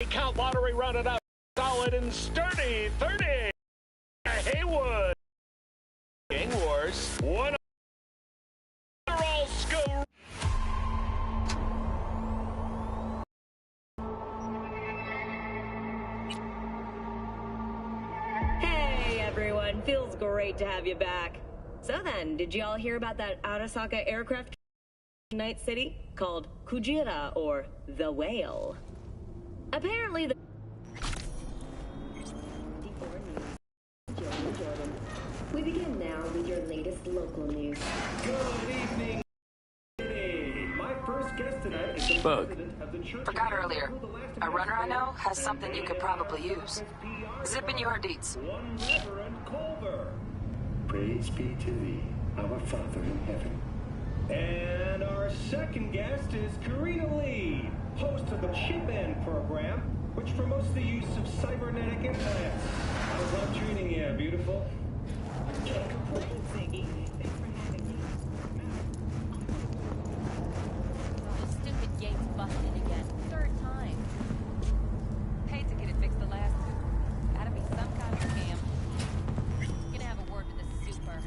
Count lottery rounded out solid and sturdy. 30. Haywood. Gang Wars. One all score. Hey everyone, feels great to have you back. So then, did y'all hear about that Arasaka aircraft in Night City called Kujira or the Whale? Apparently the Jordan. We begin now with your latest local news. Good evening. My first guest tonight is the president of the Church. Forgot earlier. A runner I know has something you could probably use. Zip in your deets. One Reverend Culver. Praise be to thee, our Father in heaven. And our second guest is Karina Lee, host of the Chip In program, which promotes the use of cybernetic implants. How's life treating you, beautiful? Can't complain, Ziggy. Thanks for having me. Stupid gate's busted again. Third time. Paid to get it fixed the last two. Gotta be some kind of scam. Gonna have a word with the super.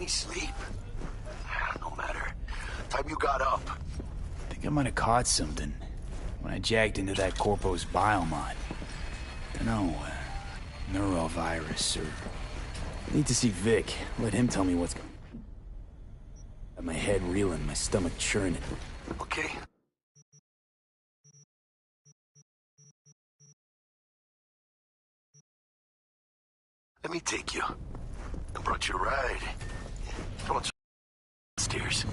Sleep? No matter. Time you got up. I think I might have caught something when I jacked into that Corpo's biomod. Dunno, neurovirus or... I need to see Vic. Let him tell me what's going on. Got my head reeling, my stomach churning. Okay. Let me take you. I brought you a ride. Come on, stairs.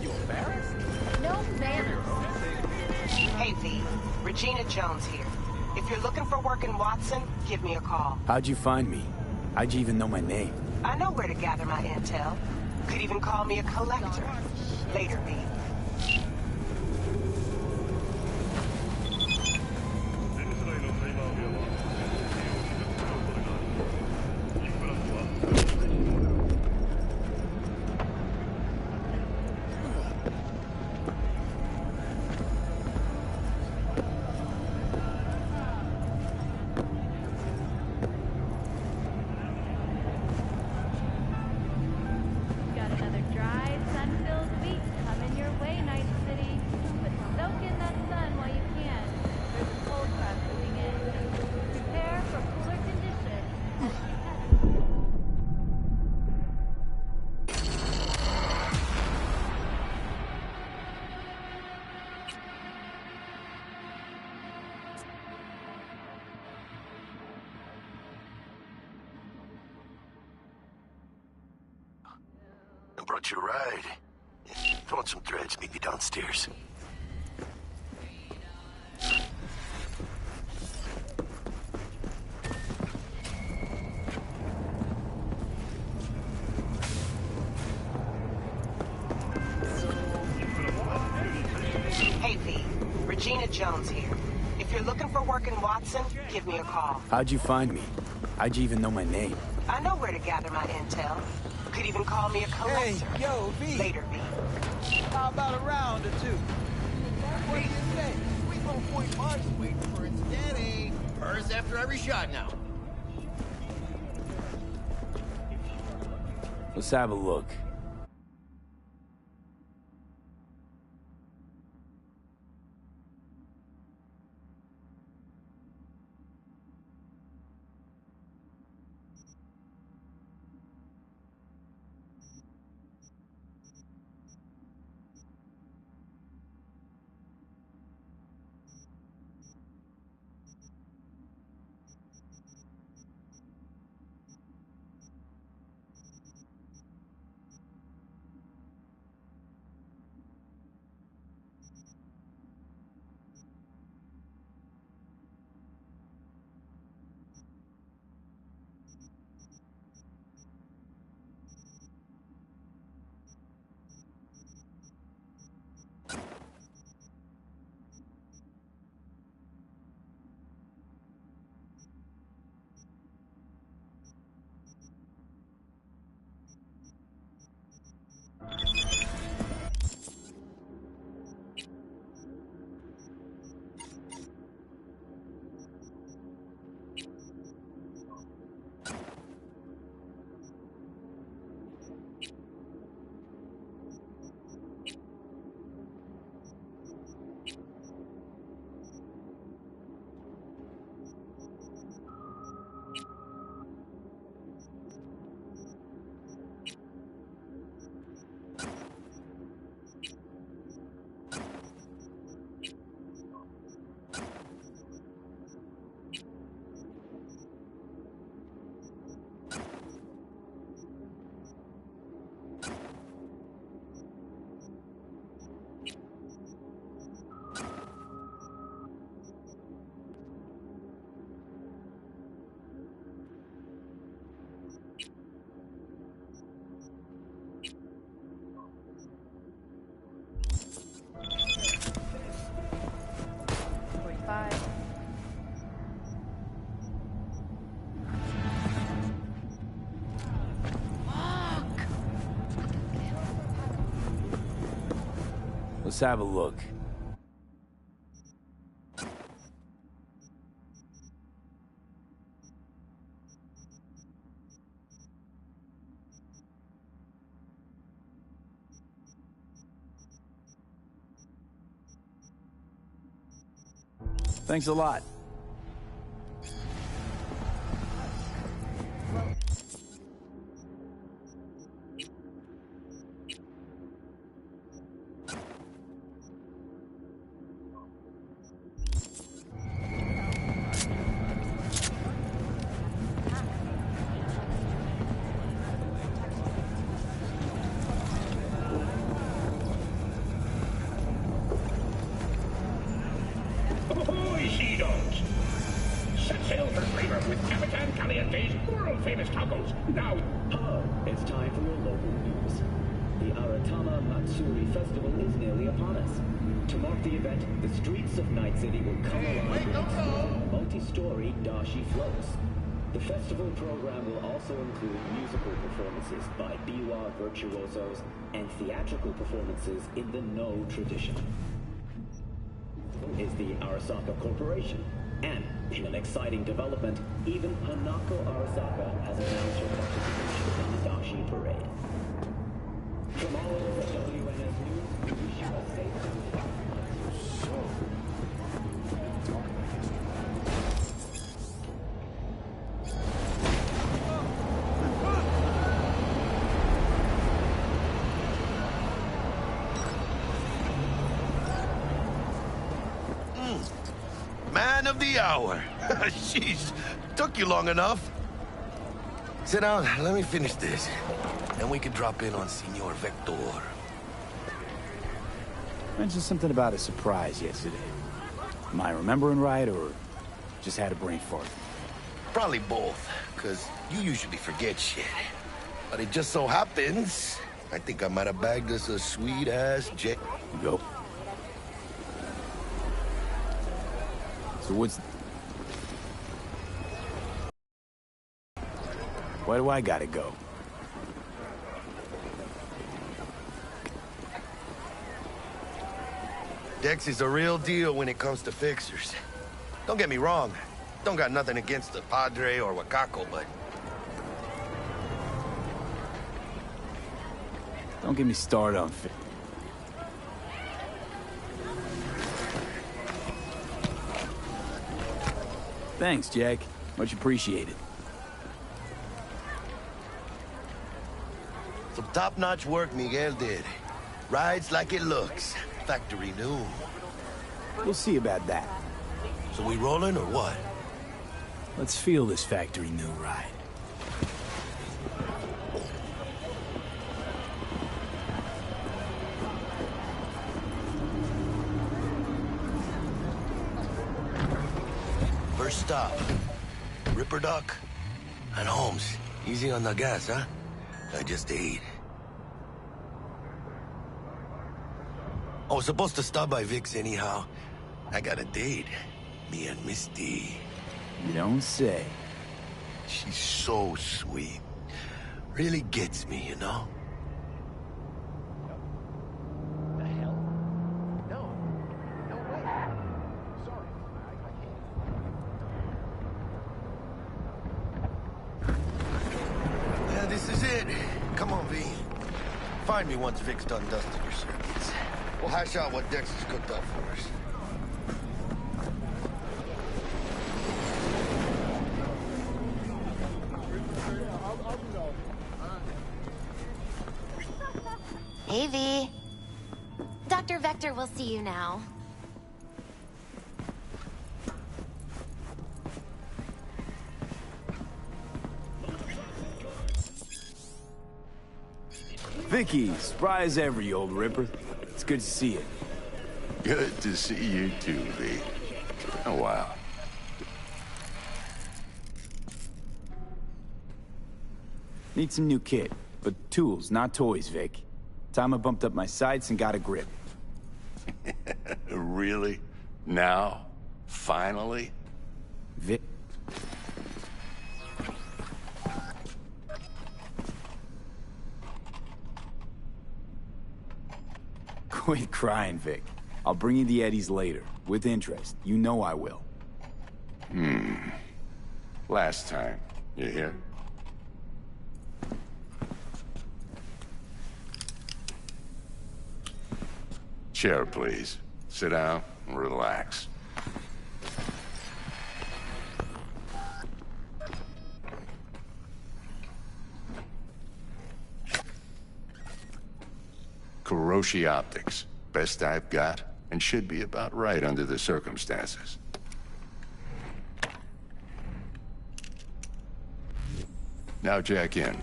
You embarrassed? No manners. Hey, V. Regina Jones here. If you're looking for work in Watson, give me a call. How'd you find me? How'd you even know my name? I know where to gather my intel. Could even call me a collector. Later, V. Got another dry, sun-filled week coming your way, Night City. But soak in that sun while you can. There's a cold front moving in. Prepare for cooler conditions as we head. I brought you a ride. If you want some threads, meet me downstairs. Hey, V. Regina Jones here. If you're looking for work in Watson, give me a call. How'd you find me? How'd you even know my name? I know where to gather my intel. Could even call me a collector. Hey, yo, V. Later, V. How about a round or two? What do you say? We 1.5 marks waiting for it steady. Hers after every shot now. Let's have a look. Let's have a look. Thanks a lot. Ahoy, she-dogs! Norte's world-famous tacos. Now, Hello, it's time for your local news. The Aratama Matsuri Festival is nearly upon us. To mark the event, the streets of Night City will come alive with multi-story dashi floats. The festival program will also include musical performances by biwa virtuosos and theatrical performances in the No tradition. Is the Arasaka Corporation. And, in an exciting development, even Hanako Arasaka has announced her participation in the Dashi Parade. From all over WNS News, we wish you a safe Man of the hour. Jeez, took you long enough. Sit down, let me finish this. Then we can drop in on Senor Vector. Mentioned something about a surprise yesterday. Am I remembering right, or just had a brain fart? Probably both, because you usually forget shit. But it just so happens, I think I might have bagged us a sweet-ass jet. Go. So why do I gotta go? Dex is a real deal when it comes to fixers. Don't get me wrong. Don't got nothing against the Padre or Wakako, but... Don't get me started on Thanks, Jack. Much appreciated. Some top-notch work Miguel did. Rides like it looks. Factory new. We'll see about that. So we rolling or what? Let's feel this factory new ride. First stop. Ripper Duck and Holmes. Easy on the gas, huh? I just ate. I was supposed to stop by Vic's anyhow. I got a date. Me and Misty. You don't say. She's so sweet. Really gets me, you know? The hell? No. No way. Sorry. Yeah, this is it. Come on, V. Find me once Vic's done dusting her circuits. We'll hash out what Dex has cooked up for us. Hey, V. Dr. Vector will see you now. Vicky, surprise every old ripper. It's good to see you. Good to see you too, V. Oh, wow. Need some new kit, but tools, not toys, Vic. Time I bumped up my sights and got a grip. Really? Now? Finally? Vic... Quit crying, Vic. I'll bring you the eddies later, with interest. You know I will. Last time. You hear? Chair, please. Sit down and relax. Kuroshi Optics. Best I've got, and should be about right under the circumstances. Now jack in.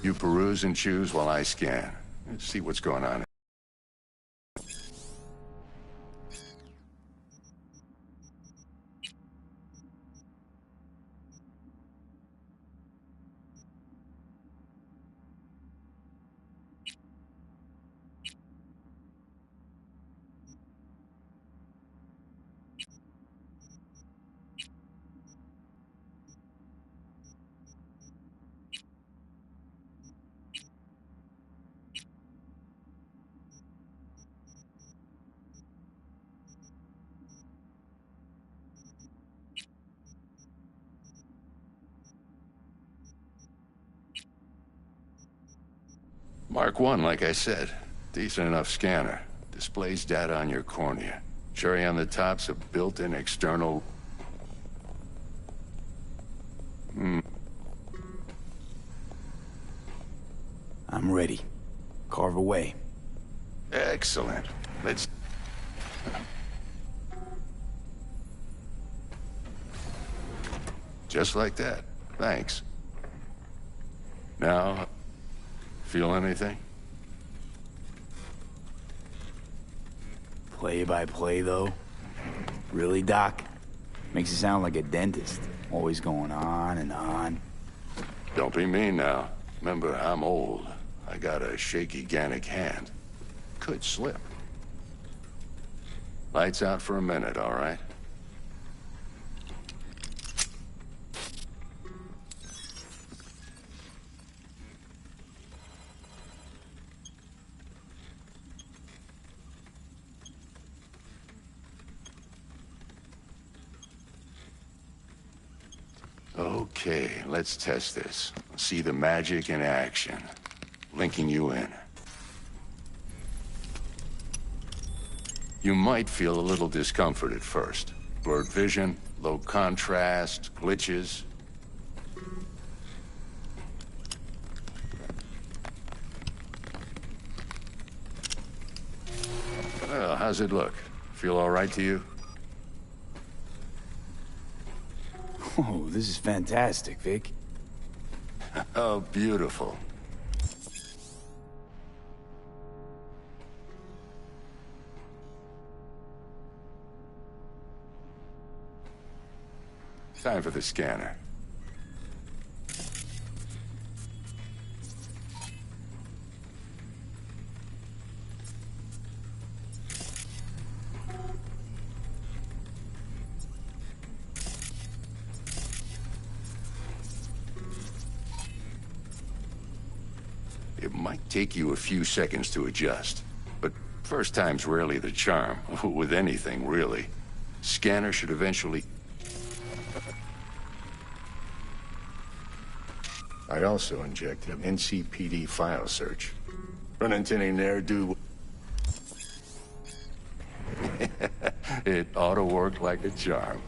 You peruse and choose while I scan. Let's see what's going on. Mark 1, like I said. Decent enough scanner. Displays data on your cornea. Cherry on the top's a built-in external... I'm ready. Carve away. Excellent. Let's... Just like that. Thanks. Now, feel anything? Play by play, though? Really, Doc? Makes you sound like a dentist. Always going on and on. Don't be mean now. Remember, I'm old. I got a shaky Gannic hand. Could slip. Lights out for a minute, all right? Okay, let's test this. See the magic in action. Linking you in. You might feel a little discomfort at first. Blurred vision, low contrast, glitches. Well, how's it look? Feel all right to you? Oh, this is fantastic, Vic. Oh, beautiful. Time for the scanner. It might take you a few seconds to adjust, but first time's rarely the charm, with anything, really. Scanner should eventually... I also injected an NCPD file search. Run into any ne'er-do... It ought to work like a charm.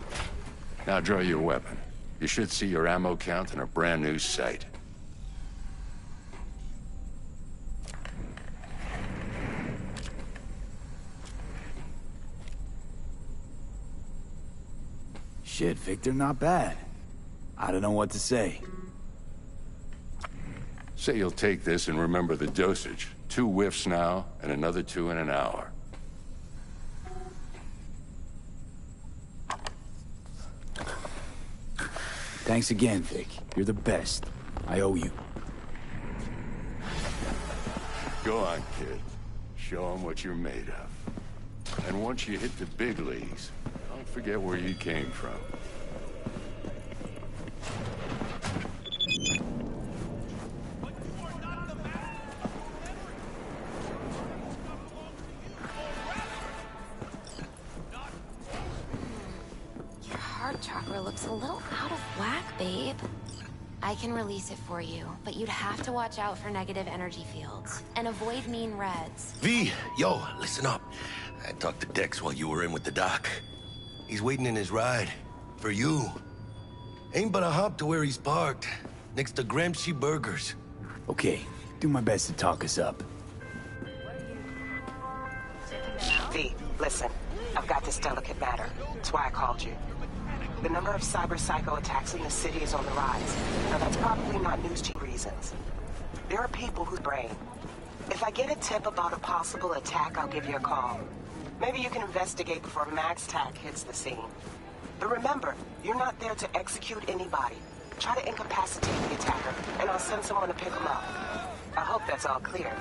Now draw your weapon. You should see your ammo count in a brand new sight. Shit, Victor, not bad. I don't know what to say. Say you'll take this and remember the dosage. 2 whiffs now, and another 2 in an hour. Thanks again, Vic. You're the best. I owe you. Go on, kid. Show them what you're made of. And once you hit the big leagues, don't forget where you came from. Your heart chakra looks a little out of whack, babe. I can release it for you, but you'd have to watch out for negative energy fields and avoid mean reds. V, yo, listen up. I talked to Dex while you were in with the doc. He's waiting in his ride. For you. Ain't but a hop to where he's parked. Next to Gramsci Burgers. Okay, do my best to talk us up. V, listen. I've got this delicate matter. That's why I called you. The number of cyber-psycho attacks in the city is on the rise. Now, that's probably not news to you reasons. There are people whose brain. If I get a tip about a possible attack, I'll give you a call. Maybe you can investigate before Max Tack hits the scene. But remember, you're not there to execute anybody. Try to incapacitate the attacker, and I'll send someone to pick him up. I hope that's all clear.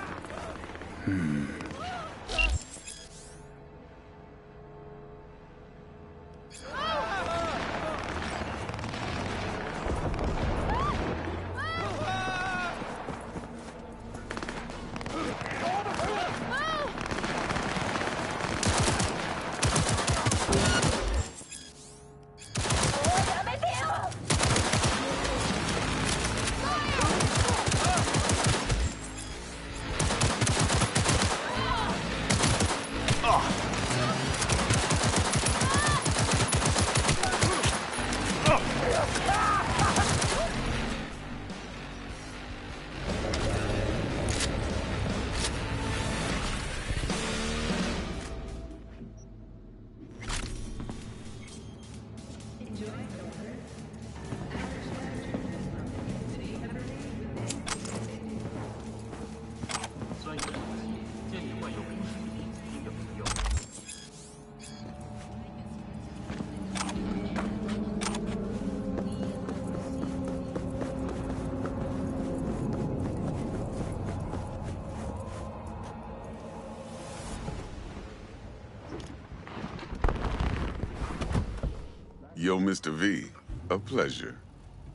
Yo, Mr. V, a pleasure.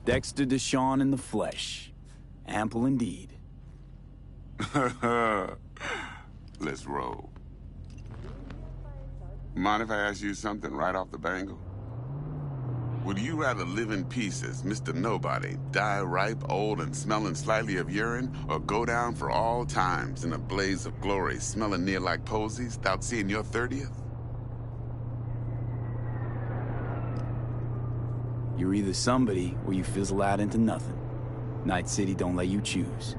Dexter Deshawn in the flesh. Ample indeed. Let's roll. Mind if I ask you something right off the bangle? Would you rather live in pieces, Mr. Nobody, die ripe, old, and smelling slightly of urine, or go down for all times in a blaze of glory, smelling near like posies, without seeing your 30th? You're either somebody, or you fizzle out into nothing. Night City don't let you choose.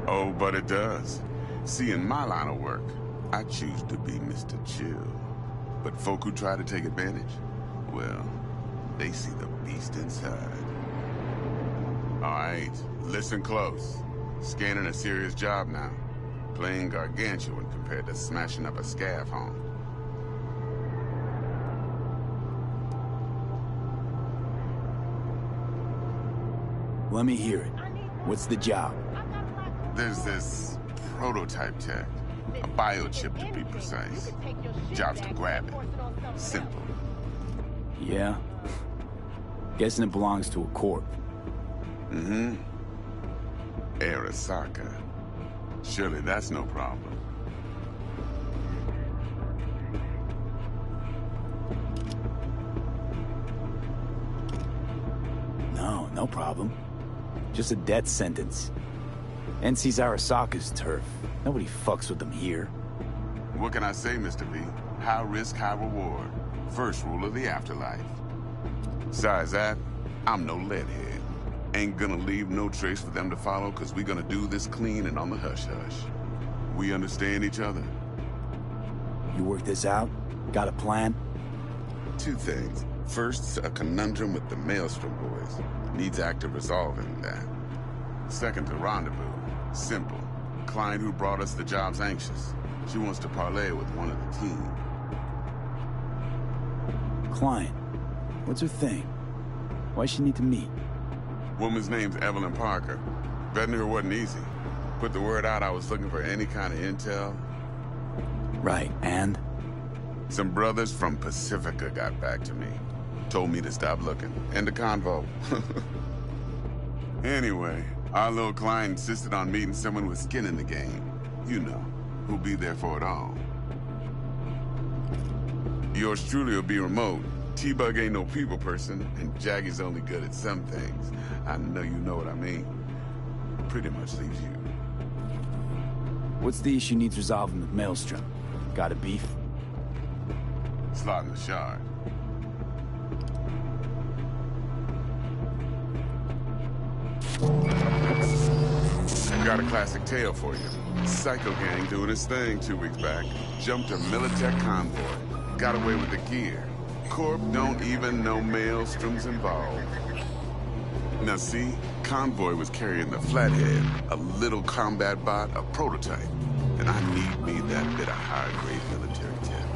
Oh, but it does. See, in my line of work, I choose to be Mr. Chill. But folk who try to take advantage, well, they see the beast inside. All right, listen close. Scanning a serious job now. Playing gargantuan compared to smashing up a scav home. Let me hear it. What's the job? There's this prototype tech. A biochip, to be precise. Job's to grab it. Simple. Yeah? Guessing it belongs to a corp. Mm-hmm. Arasaka. Surely that's no problem. No problem. Just a death sentence. NC's Arasaka's turf. Nobody fucks with them here. What can I say, Mr. V? High risk, high reward. First rule of the afterlife. Besides that, I'm no leadhead. Ain't gonna leave no trace for them to follow, cause we gonna do this clean and on the hush-hush. We understand each other? You work this out? Got a plan? Two things. First, a conundrum with the Maelstrom boys. Needs active resolving that. Second, a rendezvous. Simple. Client who brought us the job's anxious. She wants to parlay with one of the team. Client? What's her thing? Why she need to meet? Woman's name's Evelyn Parker. Vetting her wasn't easy. Put the word out I was looking for any kind of intel. Right, and? Some brothers from Pacifica got back to me. Told me to stop looking. End of convo. Anyway, our little client insisted on meeting someone with skin in the game. You know, who'll be there for it all. Yours truly will be remote. T-Bug ain't no people person, and Jaggy's only good at some things. I know you know what I mean. Pretty much leaves you. What's the issue needs resolving with Maelstrom? Got a beef? Slot in the shard. Got a classic tale for you. Psycho gang doing his thing 2 weeks back. Jumped a Militech convoy. Got away with the gear. Corp don't even know Maelstrom's involved. Now see, convoy was carrying the Flathead, a little combat bot, a prototype. And I need me that bit of high-grade military tech.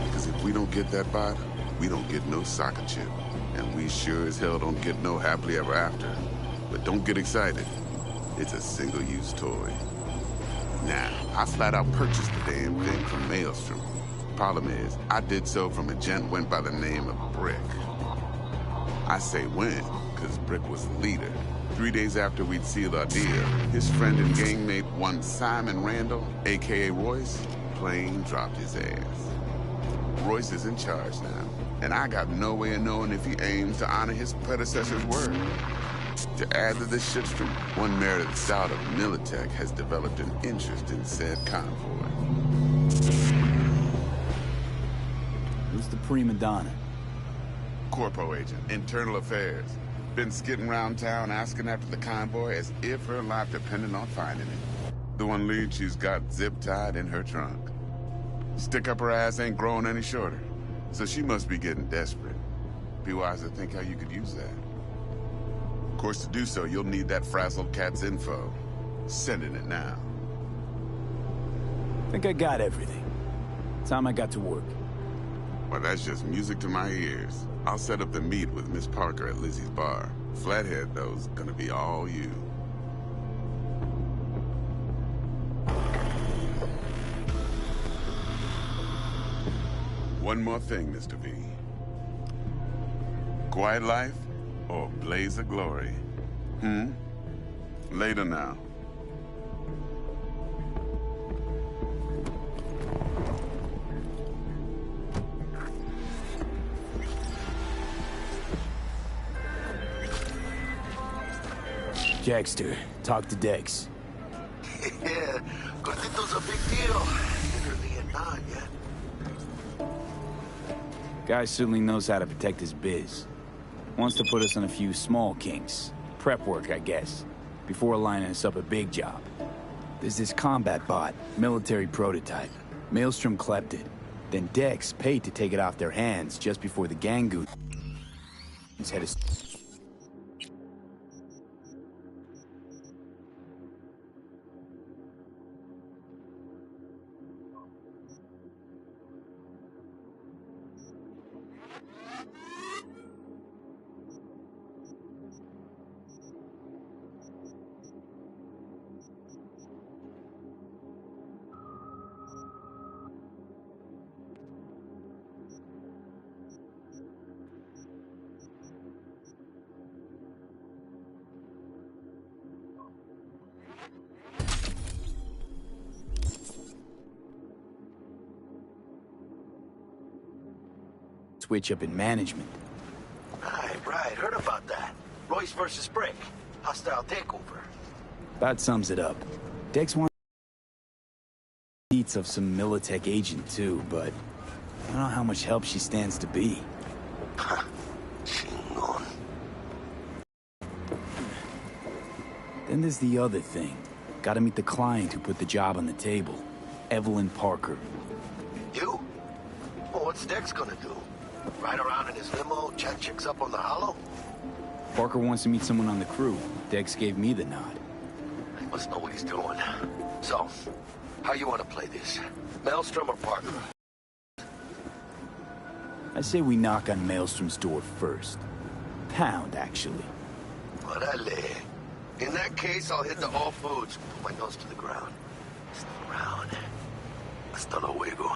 Because if we don't get that bot, we don't get no soccer chip. And we sure as hell don't get no happily ever after. But don't get excited. It's a single-use toy. Now, I flat out purchased the damn thing from Maelstrom. Problem is, I did so from a gent went by the name of Brick. I say when, because Brick was the leader. 3 days after we'd sealed our deal, his friend and gangmate, one Simon Randall, a.k.a. Royce, plain dropped his ass. Royce is in charge now, and I got no way of knowing if he aims to honor his predecessor's word. To add to this shitstream, one merited stout of Militech has developed an interest in said convoy. Who's the prima donna? Corpo agent, internal affairs. Been skidding around town asking after the convoy as if her life depended on finding it. The one lead she's got zip-tied in her trunk. Stick up her ass ain't growing any shorter, so she must be getting desperate. Be wise to think how you could use that. Of course, to do so, you'll need that frazzled cat's info. Sending it now. Think I got everything. Time I got to work. Well, that's just music to my ears. I'll set up the meet with Miss Parker at Lizzie's bar. Flathead, though's gonna be all you. One more thing, Mr. V. Quiet life or blaze of glory? Later now. Jackster, talk to Dex. Yeah, Gordito's a big deal. Literally and not yet. Guy certainly knows how to protect his biz. Wants to put us on a few small kinks. Prep work, I guess. Before lining us up a big job. There's this combat bot, military prototype. Maelstrom clept it. Then Dex paid to take it off their hands just before the Gangoons had a... switch up in management. Right. Heard about that. Royce versus Brick. Hostile takeover. That sums it up. Dex wants seats of some Militech agent too, but I don't know how much help she stands to be. Then there's the other thing. Gotta meet the client who put the job on the table. Evelyn Parker. You? Well, what's Dex gonna do? Ride around in his limo, chat chicks up on the hollow? Parker wants to meet someone on the crew. Dex gave me the nod. He must know what he's doing. So, how you want to play this? Maelstrom or Parker? I say we knock on Maelstrom's door first. Pound, actually. Orale. In that case, I'll hit the all foods. Put my nose to the ground. Stick around. Hasta luego.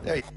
There you